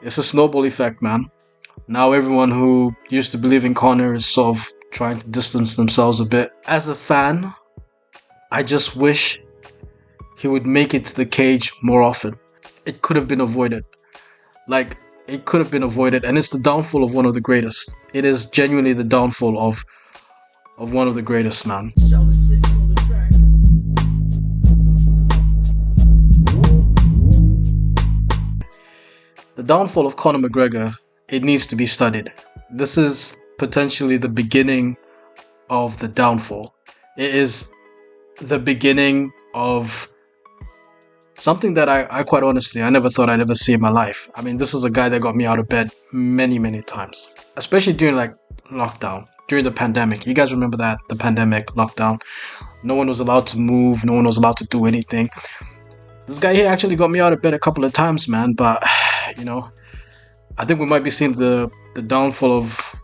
It's a snowball effect, man. Now everyone who used to believe in Conor is sort of trying to distance themselves a bit. As a fan, I just wish he would make it to the cage more often. It could have been avoided. Like, it could have been avoided, and it's the downfall of one of the greatest. It is genuinely the downfall of one of the greatest, man. The downfall of Conor McGregor, it needs to be studied. This is potentially the beginning of the downfall. It is the beginning of something that I quite honestly, I never thought I'd ever see in my life. I mean, this is a guy that got me out of bed many, many times, especially during like lockdown, during the pandemic. You guys remember that, the pandemic lockdown? No one was allowed to move, no one was allowed to do anything. This guy here actually got me out of bed a couple of times, man, but you know, I think we might be seeing the downfall of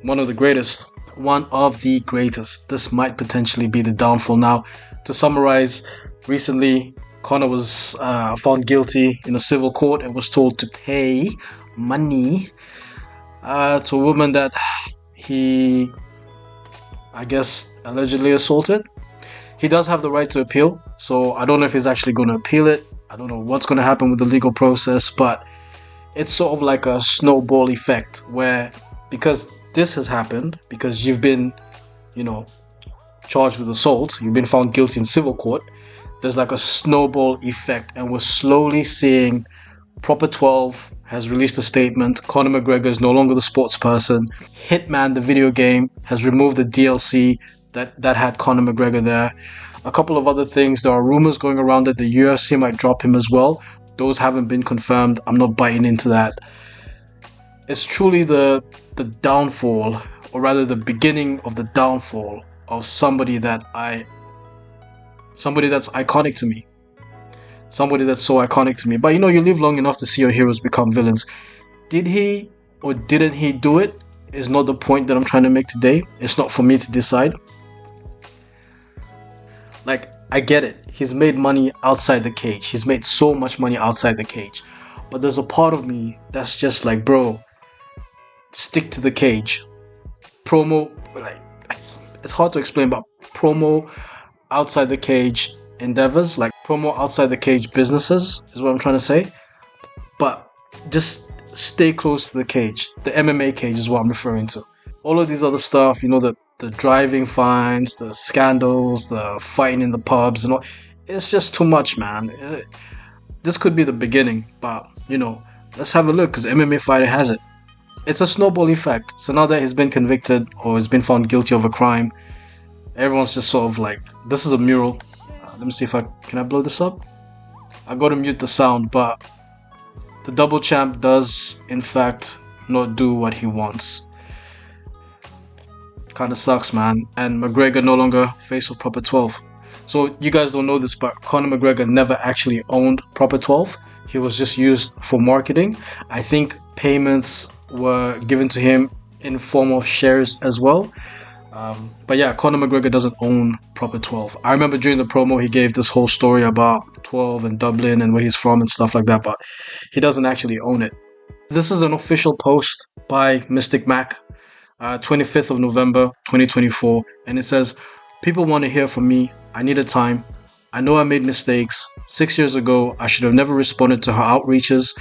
one of the greatest. One of the greatest. This might potentially be the downfall. Now, to summarize, recently Conor was found guilty in a civil court and was told to pay money to a woman that he, I guess, allegedly assaulted. He does have the right to appeal, so I don't know if he's actually going to appeal it. I don't know what's going to happen with the legal process, but it's sort of like a snowball effect where, because this has happened, because you've been, charged with assault, you've been found guilty in civil court, there's like a snowball effect, and we're slowly seeing Proper 12 has released a statement. Conor McGregor is no longer the sports person. Hitman, the video game, has removed the DLC that had Conor McGregor there. A couple of other things, there are rumors going around that the UFC might drop him as well. Those haven't been confirmed. I'm not biting into that. It's truly the downfall, or rather the beginning of the downfall of somebody that's iconic to me. Somebody that's so iconic to me. But you live long enough to see your heroes become villains. Did he or didn't he do it is not the point that I'm trying to make today. It's not for me to decide. Like, I get it. He's made money outside the cage. He's made so much money outside the cage. But there's a part of me that's just like, bro, stick to the cage. Promo, like, it's hard to explain, but promo outside the cage endeavors, like promo outside the cage businesses is what I'm trying to say. But just stay close to the cage. The MMA cage is what I'm referring to. All of these other stuff, the driving fines, the scandals, the fighting in the pubs and all, it's just too much, man. This could be the beginning, but let's have a look, because MMA Fighter has it. It's a snowball effect. So now that he's been convicted or has been found guilty of a crime, everyone's just sort of like, this is a mural. Let me see if can I blow this up? I got to mute the sound, but the double champ does in fact not do what he wants. Kind of sucks, man. And McGregor no longer face of Proper 12. So you guys don't know this, but Conor McGregor never actually owned Proper 12. He was just used for marketing. I think payments were given to him in form of shares as well. But yeah, Conor McGregor doesn't own Proper 12. I remember during the promo he gave this whole story about 12 and Dublin and where he's from and stuff like that, but he doesn't actually own it. This is an official post by Mystic Mac, 25th of November 2024, and it says, "People want to hear from me. I needed time. I know I made mistakes. 6 years ago, I should have never responded to her outreaches.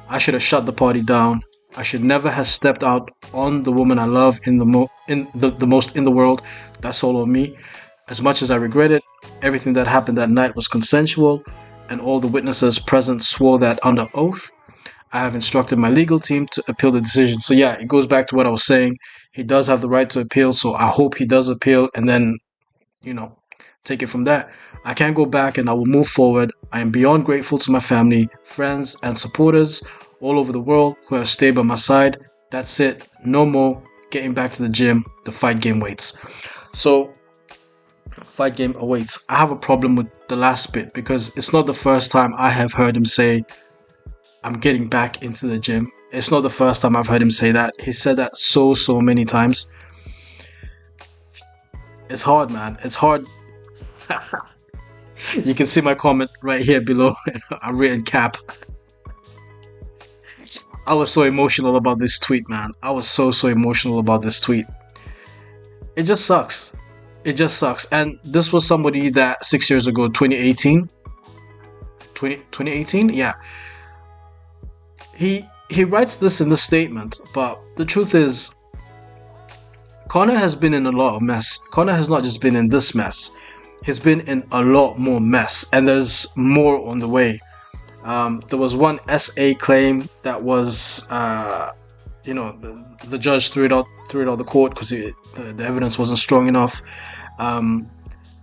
I should have shut the party down. I should never have stepped out on the woman I love the most in the world. That's all on me. As much as I regret it, everything that happened that night was consensual, and all the witnesses present swore that under oath. I have instructed my legal team to appeal the decision." So yeah, it goes back to what I was saying. He does have the right to appeal, so I hope he does appeal and then, take it from there. I can't go back and I will move forward. I am beyond grateful to my family, friends, and supporters all over the world who have stayed by my side. That's it. No more getting back to the gym. The fight game waits. So, fight game awaits. I have a problem with the last bit because it's not the first time I have heard him say, "I'm getting back into the gym." It's not the first time I've heard him say that. He said that so many times. It's hard, man. It's hard. You can see my comment right here below. I've written cap. I was so emotional about this tweet, man. I was so emotional about this tweet. It just sucks. It just sucks. And this was somebody that 6 years ago, 2018, 2018, yeah. He writes this in the statement, but the truth is, Conor has been in a lot of mess. Conor has not just been in this mess. He's been in a lot more mess, and there's more on the way. There was one SA claim that was, the judge threw it out the court because the evidence wasn't strong enough.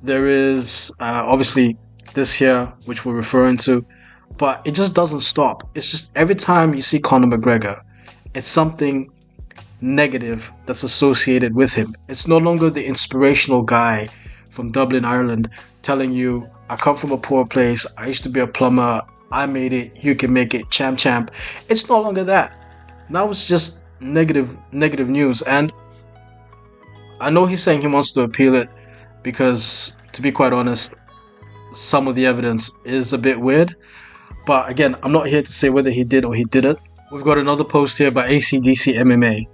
There is obviously this here, which we're referring to, but it just doesn't stop. It's just every time you see Conor McGregor, it's something negative that's associated with him. It's no longer the inspirational guy from Dublin, Ireland, telling you, I come from a poor place, I used to be a plumber, I made it, you can make it, champ champ. It's no longer that. Now it's just negative news. And I know he's saying he wants to appeal it because, to be quite honest, some of the evidence is a bit weird. But again, I'm not here to say whether he did or he didn't. We've got another post here by ACDC MMA.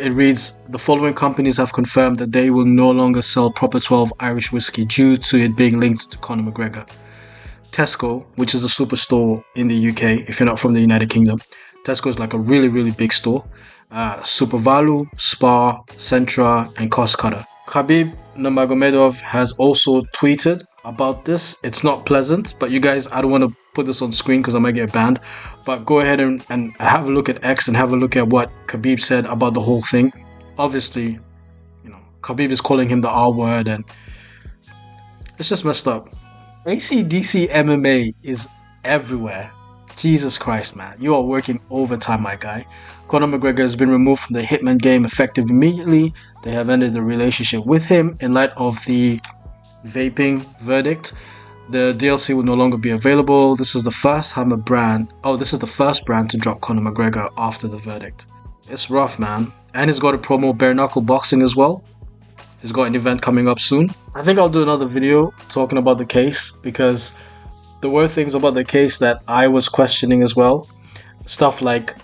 It reads, the following companies have confirmed that they will no longer sell Proper 12 Irish whiskey due to it being linked to Conor McGregor. Tesco, which is a superstore in the UK, if you're not from the United Kingdom. Tesco is like a really big store. Supervalu, Spar, Centra, and Cost Cutter. Khabib Nurmagomedov has also tweeted about this. It's not pleasant, but you guys, I don't want to put this on screen because I might get banned. But go ahead and have a look at X and have a look at what Khabib said about the whole thing. Obviously, Khabib is calling him the R word, and it's just messed up. ACDC MMA is everywhere. Jesus Christ, man. You are working overtime, my guy. Conor McGregor has been removed from the Hitman game effective immediately. They have ended the relationship with him in light of the vaping verdict. The DLC will no longer be available. This is the first brand to drop Conor McGregor after the verdict. It's rough, man. And he's got to promo bare knuckle boxing as well. He's got an event coming up soon. I think I'll do another video talking about the case because there were things about the case that I was questioning as well. Stuff like,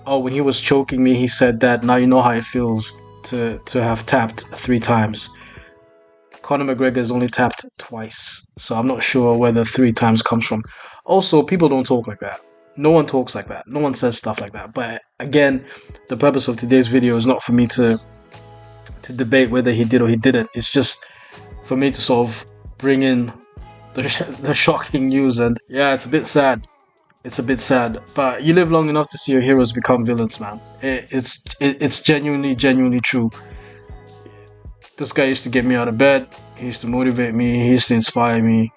when he was choking me, he said that now you know how it feels to have tapped 3 times. Conor McGregor has only tapped twice, so I'm not sure where the 3 times comes from. Also, people don't talk like that. No one talks like that. No one says stuff like that. But again, the purpose of today's video is not for me to debate whether he did or he didn't. It's just for me to sort of bring in the shocking news. And yeah, it's a bit sad. But you live long enough to see your heroes become villains, man. It's genuinely true. This guy used to get me out of bed. He used to motivate me. He used to inspire me.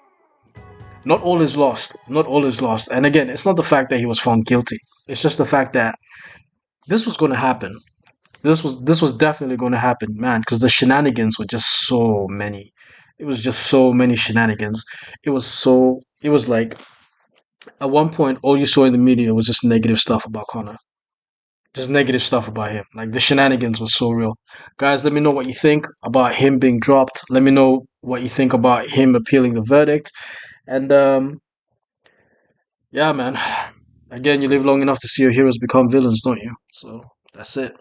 Not all is lost. And again, it's not the fact that he was found guilty. It's just the fact that this was going to happen. This was definitely going to happen, man, because the shenanigans were just so many. It was just so many shenanigans. It was like, at one point, all you saw in the media was just negative stuff about Conor. Just negative stuff about him. Like, the shenanigans were so real. Guys, let me know what you think about him being dropped. Let me know what you think about him appealing the verdict. And, yeah, man. Again, you live long enough to see your heroes become villains, don't you? So, that's it.